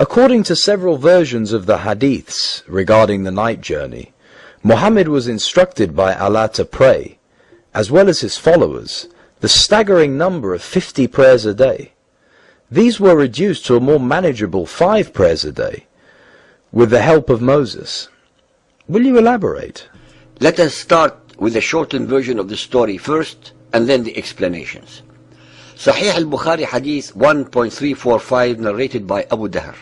According to several versions of the hadiths regarding the night journey, Muhammad was instructed by Allah to pray, as well as his followers, the staggering number of 50 prayers a day. These were reduced to a more manageable 5 prayers a day, with the help of Moses. Will you elaborate? Let us start with a shortened version of the story first, and then the explanations. Sahih al-Bukhari Hadith 1.345, narrated by Abu Dahr.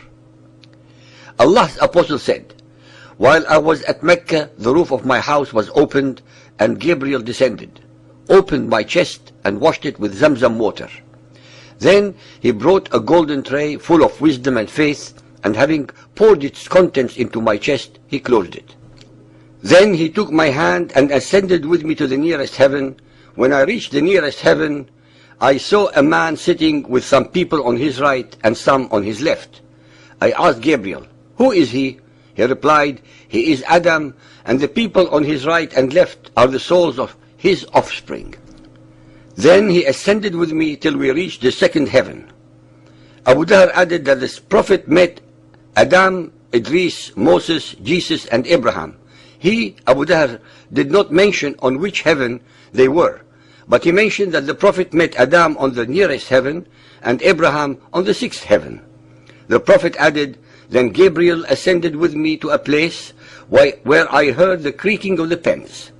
Allah's Apostle said, "While I was at Mecca, the roof of my house was opened, and Gabriel descended, opened my chest, and washed it with Zamzam water. Then he brought a golden tray full of wisdom and faith, and having poured its contents into my chest, he closed it. Then he took my hand and ascended with me to the nearest heaven. When I reached the nearest heaven, I saw a man sitting with some people on his right and some on his left. I asked Gabriel, 'Who is he?' He replied, 'He is Adam, and the people on his right and left are the souls of his offspring.' Then he ascended with me till we reached the second heaven." Abu Dahr added that this prophet met Adam, Idris, Moses, Jesus, and Abraham. He, Abu Dahr, did not mention on which heaven they were, but he mentioned that the prophet met Adam on the nearest heaven and Abraham on the 6th heaven. The prophet added, "Then Gabriel ascended with me to a place where I heard the creaking of the pens."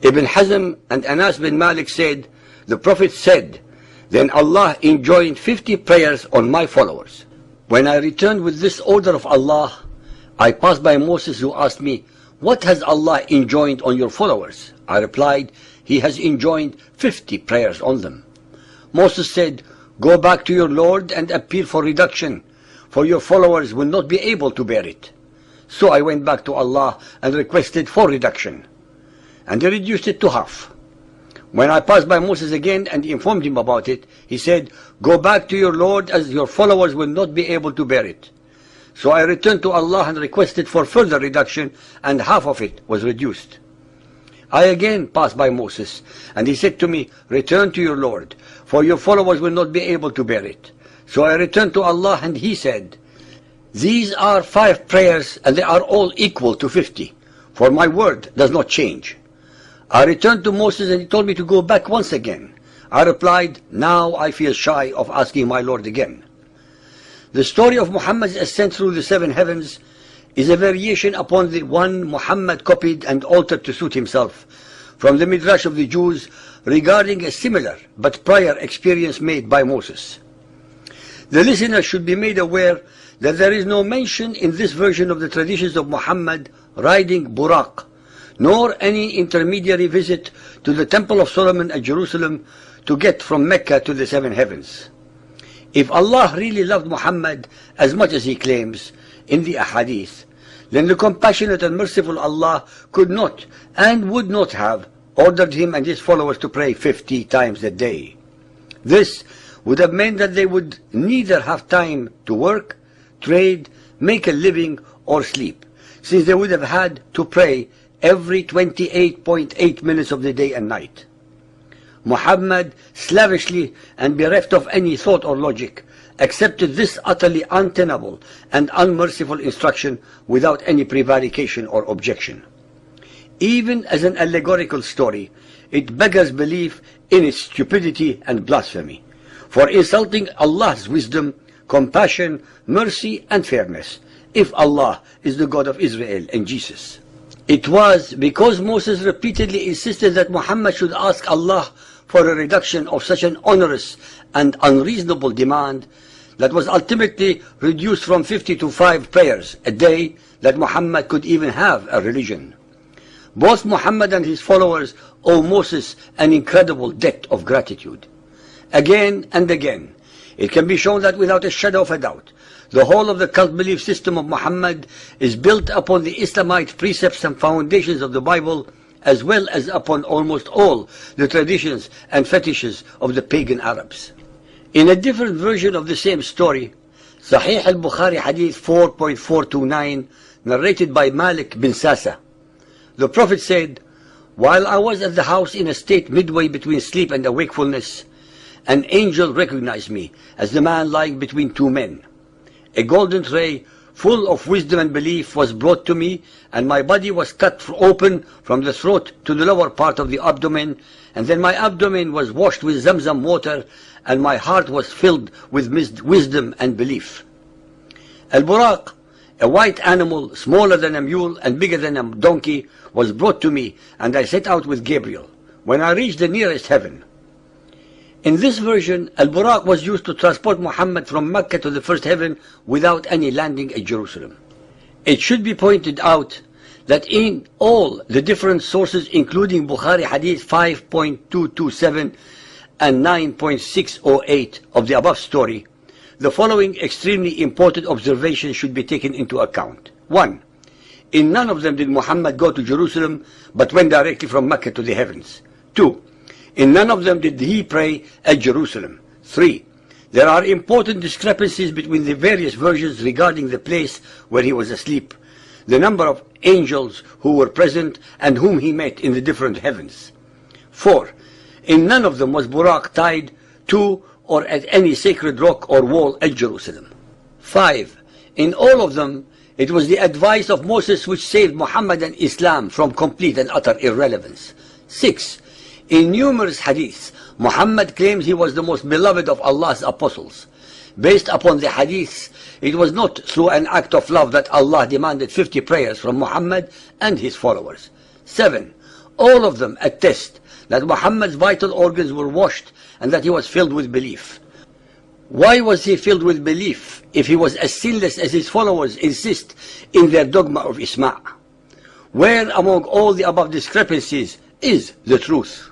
Ibn Hazm and Anas bin Malik said, "The prophet said, then Allah enjoined 50 prayers on my followers. When I returned with this order of Allah, I passed by Moses, who asked me, 'What has Allah enjoined on your followers?' I replied, 'He has enjoined 50 prayers on them.' Moses said, 'Go back to your Lord and appeal for reduction, for your followers will not be able to bear it.' So I went back to Allah and requested for reduction, and they reduced it to half. When I passed by Moses again and informed him about it, he said, 'Go back to your Lord, as your followers will not be able to bear it.' So I returned to Allah and requested for further reduction, and half of it was reduced. I again passed by Moses, and he said to me, 'Return to your Lord, for your followers will not be able to bear it.' So I returned to Allah, and he said, 'These are 5 prayers, and they are all equal to 50, for my word does not change.' I returned to Moses, and he told me to go back once again. I replied, 'Now I feel shy of asking my Lord again.'" The story of Muhammad's ascent through the 7 heavens is a variation upon the one Muhammad copied and altered to suit himself from the Midrash of the Jews regarding a similar but prior experience made by Moses. The listener should be made aware that there is no mention in this version of the traditions of Muhammad riding Buraq, nor any intermediary visit to the Temple of Solomon at Jerusalem to get from Mecca to the 7 heavens. If Allah really loved Muhammad as much as he claims in the ahadith, then the compassionate and merciful Allah could not and would not have ordered him and his followers to pray 50 times a day. This would have meant that they would neither have time to work, trade, make a living, or sleep, since they would have had to pray every 28.8 minutes of the day and night. Muhammad, slavishly and bereft of any thought or logic, accepted this utterly untenable and unmerciful instruction without any prevarication or objection. Even as an allegorical story, it beggars belief in its stupidity and blasphemy, for insulting Allah's wisdom, compassion, mercy, and fairness, if Allah is the God of Israel and Jesus. It was because Moses repeatedly insisted that Muhammad should ask Allah for a reduction of such an onerous and unreasonable demand that was ultimately reduced from 50 to 5 prayers a day that Muhammad could even have a religion. Both Muhammad and his followers owe Moses an incredible debt of gratitude. Again and again, it can be shown that without a shadow of a doubt, the whole of the cult belief system of Muhammad is built upon the Islamite precepts and foundations of the Bible, as well as upon almost all the traditions and fetishes of the pagan Arabs. In a different version of the same story, Sahih al-Bukhari Hadith 4.429, narrated by Malik bin Sasa, the Prophet said, "While I was at the house in a state midway between sleep and wakefulness, an angel recognized me as the man lying between 2 men. a golden tray full of wisdom and belief was brought to me, and my body was cut open from the throat to the lower part of the abdomen, and then my abdomen was washed with Zamzam water, and my heart was filled with wisdom and belief. Al-Buraq, a white animal, smaller than a mule and bigger than a donkey, was brought to me, and I set out with Gabriel. When I reached the nearest heaven, in this version, Al-Buraq was used to transport Muhammad from Mecca to the first heaven without any landing at Jerusalem. It should be pointed out that in all the different sources, including Bukhari Hadith 5.227 and 9.608 of the above story, the following extremely important observations should be taken into account. 1. In none of them did Muhammad go to Jerusalem, but went directly from Mecca to the heavens. 2. In none of them did he pray at Jerusalem. 3. There are important discrepancies between the various versions regarding the place where he was asleep, the number of angels who were present and whom he met in the different heavens. 4. In none of them was Buraq tied to or at any sacred rock or wall at Jerusalem. 5. In all of them, it was the advice of Moses which saved Muhammad and Islam from complete and utter irrelevance. 6. In numerous hadiths, Muhammad claims he was the most beloved of Allah's apostles. Based upon the hadiths, it was not through an act of love that Allah demanded 50 prayers from Muhammad and his followers. 7. All of them attest that Muhammad's vital organs were washed and that he was filled with belief. Why was he filled with belief if he was as sinless as his followers insist in their dogma of Isma'? Where among all the above discrepancies is the truth?